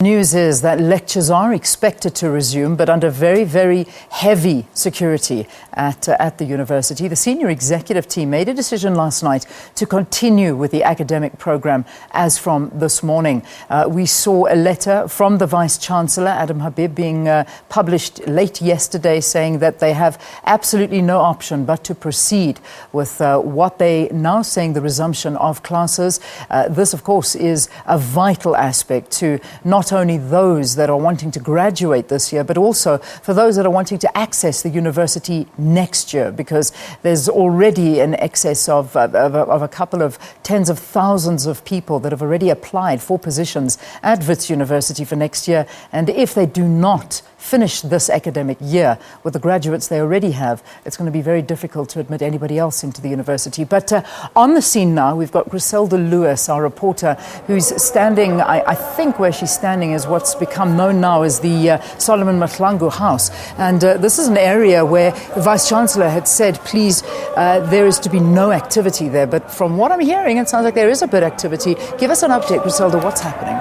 News is that lectures are expected to resume, but under very, very heavy security at the university. The senior executive team made a decision last night to continue with the academic program as from this morning. We saw a letter from the Vice-Chancellor, Adam Habib, being published late yesterday, saying that they have absolutely no option but to proceed with what they now saying the resumption of classes. This, of course, is a vital aspect to not only those that are wanting to graduate this year, but also for those that are wanting to access the university next year, because there's already an excess of a couple of tens of thousands of people that have already applied for positions at Wits University for next year. And if they do not finish this academic year with the graduates they already have, it's going to be very difficult to admit anybody else into the university. But on the scene now, we've got Griselda Lewis, our reporter, who's standing, I think where she's standing is what's become known now as the Solomon Mahlangu House. And this is an area where the Vice-Chancellor had said, please, there is to be no activity there. But from what I'm hearing, it sounds like there is a bit of activity. Give us an update, Griselda, what's happening?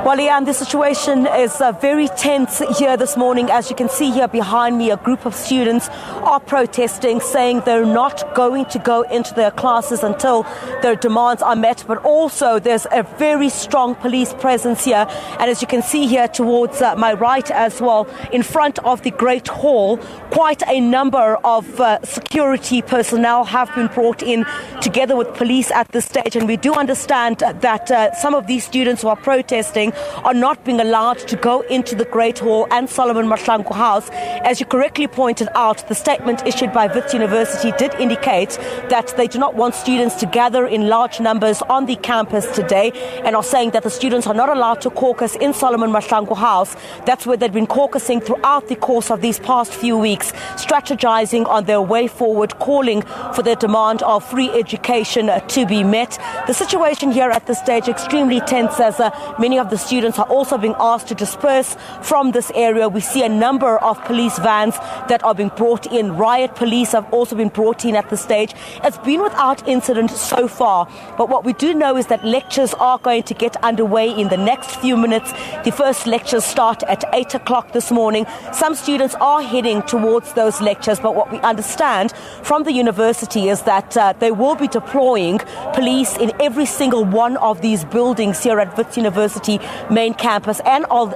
Well, Leanne, the situation is very tense here this morning. As you can see here behind me, a group of students are protesting, saying they're not going to go into their classes until their demands are met. But also there's a very strong police presence here. And as you can see here towards my right as well, in front of the Great Hall, quite a number of security personnel have been brought in together with police at this stage. And we do understand that some of these students who are protesting are not being allowed to go into the Great Hall and Solomon Mahlangu House. As you correctly pointed out, the statement issued by Wits University did indicate that they do not want students to gather in large numbers on the campus today, and are saying that the students are not allowed to caucus in Solomon Mahlangu House. That's where they've been caucusing throughout the course of these past few weeks, strategizing on their way forward, calling for their demand of free education to be met. The situation here at this stage extremely tense, as many of the students are also being asked to disperse from this area. We see a number of police vans that are being brought in. Riot police have also been brought in at the stage. It's been without incident so far, but what we do know is that lectures are going to get underway in the next few minutes. The first lectures start at 8 o'clock this morning. Some students are heading towards those lectures, but what we understand from the university is that they will be deploying police in every single one of these buildings here at Wits University main campus and on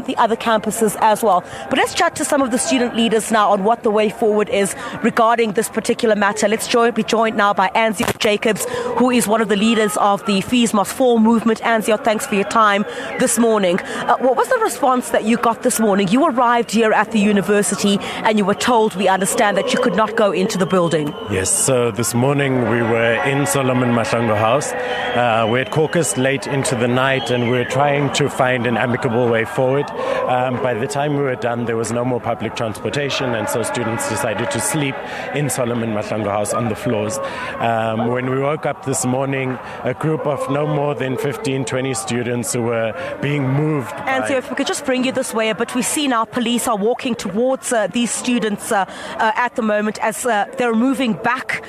the other campuses as well. But let's chat to some of the student leaders now on what the way forward is regarding this particular matter. Let's be joined now by Anzio Jacobs, who is one of the leaders of the Fees Must Fall movement. Anzio, thanks for your time this morning. What was the response that you got this morning? You arrived here at the university and you were told, we understand, that you could not go into the building. Yes, so this morning we were in Solomon Mahlangu House. We had caucused late into the night and we were trying to find an amicable way forward. By the time we were done, there was no more public transportation, and so students decided to sleep in Solomon Mahlangu House on the floors. When we woke up this morning, a group of no more than 15, 20 students who were being moved. And so if we could just bring you this way, but we see now police are walking towards these students at the moment as they're moving back.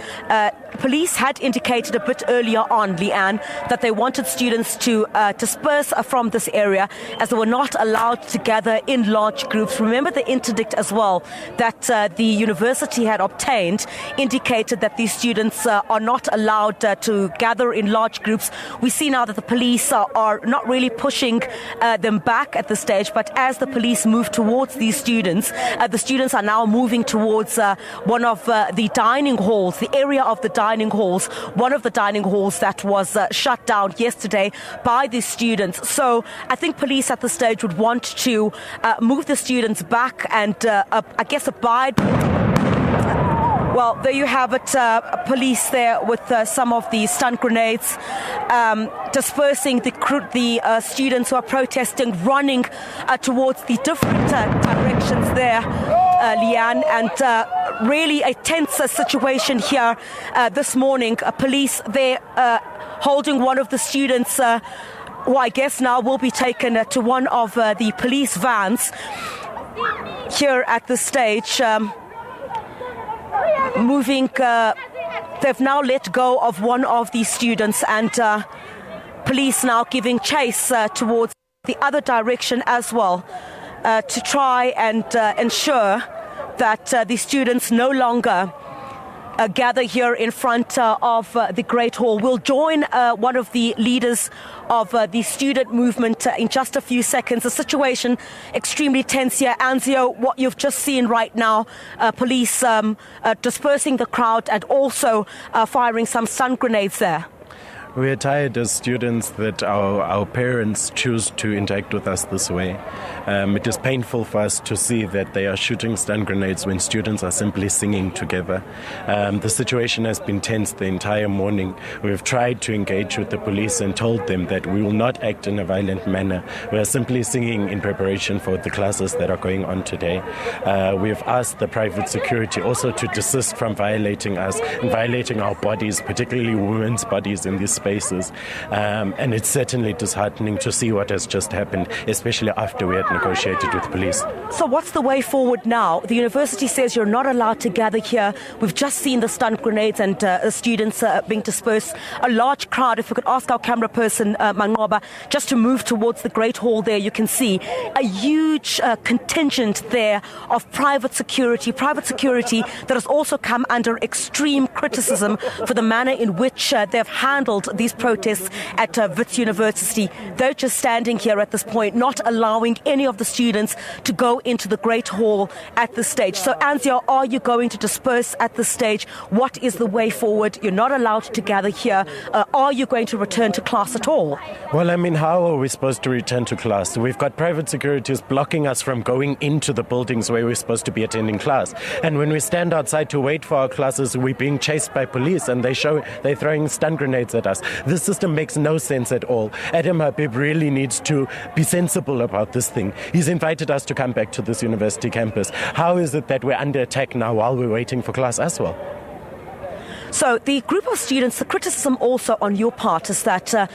Police had indicated a bit earlier on, Leanne, that they wanted students to disperse from this area as they were not allowed to gather in large groups. Remember, the interdict as well that the university had obtained indicated that these students are not allowed to gather in large groups. We see now that the police are not really pushing them back at this stage, but as the police move towards these students, the students are now moving towards one of the dining halls, the area of the dining halls, one of the dining halls that was shut down yesterday by the students. So I think police at this stage would want to move the students back and I guess abide. Well, there you have it, police there with some of the stun grenades, dispersing the students who are protesting, running towards the different directions there, Leanne, and really a tense situation here this morning. Police there holding one of the students who I guess now will be taken to one of the police vans here at this stage, moving They've now let go of one of these students, and police now giving chase towards the other direction as well to try and ensure that the students no longer gather here in front of the Great Hall. We'll join one of the leaders of the student movement in just a few seconds. The situation extremely tense here. Anzio, what you've just seen right now, police dispersing the crowd and also firing some stun grenades there. We are tired as students that our parents choose to interact with us this way. It is painful for us to see that they are shooting stun grenades when students are simply singing together. The situation has been tense the entire morning. We've tried to engage with the police and told them that we will not act in a violent manner. We are simply singing in preparation for the classes that are going on today. We have asked the private security also to desist from violating us and violating our bodies, particularly women's bodies in these spaces. And it's certainly disheartening to see what has just happened, especially after we had negotiated with police. So what's the way forward now? The university says you're not allowed to gather here. We've just seen the stun grenades and students being dispersed. A large crowd, if we could ask our camera person, Mangoba, just to move towards the Great Hall there, you can see a huge contingent there of private security that has also come under extreme criticism for the manner in which they've handled these protests at Wits University. They're just standing here at this point, not allowing any of the students to go into the Great Hall at this stage. So, Anzio, are you going to disperse at this stage? What is the way forward? You're not allowed to gather here. Are you going to return to class at all? Well, I mean, how are we supposed to return to class? We've got private securities blocking us from going into the buildings where we're supposed to be attending class. And when we stand outside to wait for our classes, we're being chased by police and they're throwing stun grenades at us. This system makes no sense at all. Adam Habib really needs to be sensible about this thing. He's invited us to come back to this university campus. How is it that we're under attack now while we're waiting for class as well? So the group of students, the criticism also on your part is that a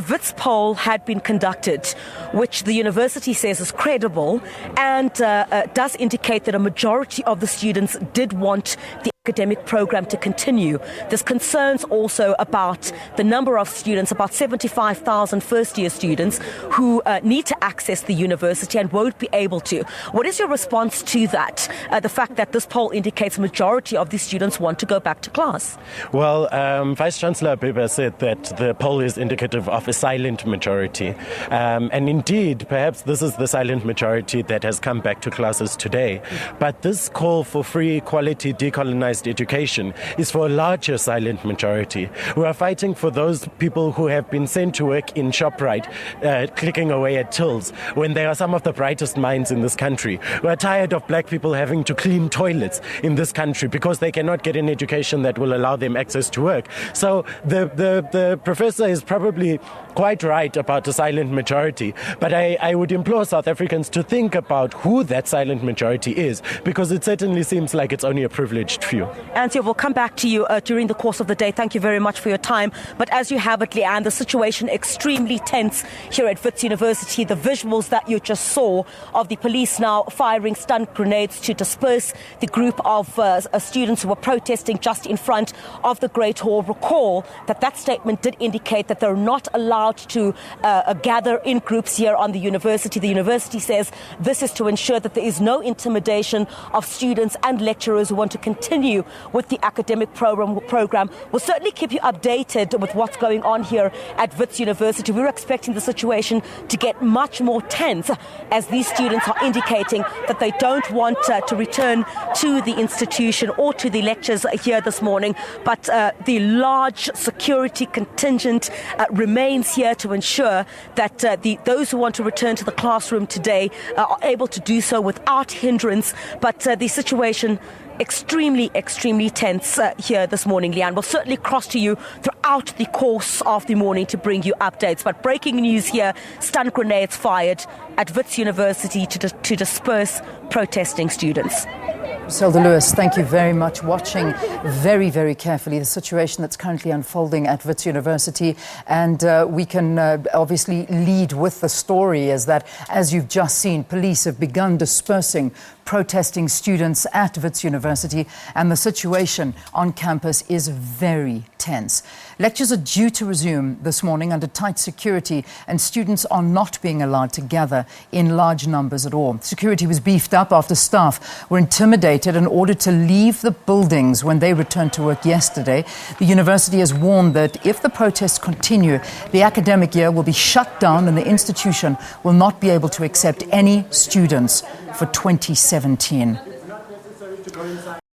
Wits poll had been conducted, which the university says is credible and does indicate that a majority of the students did want the academic program to continue. There's concerns also about the number of students, about 75,000 first-year students who need to access the university and won't be able to. What is your response to that, the fact that this poll indicates a majority of the students want to go back to class? Well, Vice-Chancellor Biba said that the poll is indicative of a silent majority. And indeed, perhaps this is the silent majority that has come back to classes today. But this call for free, quality, decolonized education is for a larger silent majority. We are fighting for those people who have been sent to work in ShopRite, clicking away at tills, when they are some of the brightest minds in this country. We are tired of black people having to clean toilets in this country because they cannot get an education that will allow them access to work. So the professor is probably quite right about the silent majority, but I would implore South Africans to think about who that silent majority is, because it certainly seems like it's only a privileged few. Anzio, we'll come back to you during the course of the day. Thank you very much for your time. But as you have it, Leanne, the situation extremely tense here at Wits University. The visuals that you just saw of the police now firing stun grenades to disperse the group of students who were protesting just in front of the Great Hall. Recall that statement did indicate that they're not allowed to gather in groups here on the university. The university says this is to ensure that there is no intimidation of students and lecturers who want to continue with the academic program. We'll certainly keep you updated with what's going on here at Wits University. We're expecting the situation to get much more tense as these students are indicating that they don't want to return to the institution or to the lectures here this morning. But the large security contingent remains here to ensure that those who want to return to the classroom today are able to do so without hindrance. But the situation extremely tense here this morning, Leanne. We'll certainly cross to you throughout the course of the morning to bring you updates. But breaking news here, stun grenades fired at Wits University to disperse protesting students. Zelda Lewis, thank you very much. Watching very, very carefully the situation that's currently unfolding at Wits University. And we can obviously lead with the story is that, as you've just seen, police have begun dispersing protesting students at Wits University, and the situation on campus is very tense. Lectures are due to resume this morning under tight security, and students are not being allowed to gather in large numbers at all. Security was beefed up after staff were intimidated and ordered to leave the buildings when they returned to work yesterday. The university has warned that if the protests continue, the academic year will be shut down and the institution will not be able to accept any students for 2017.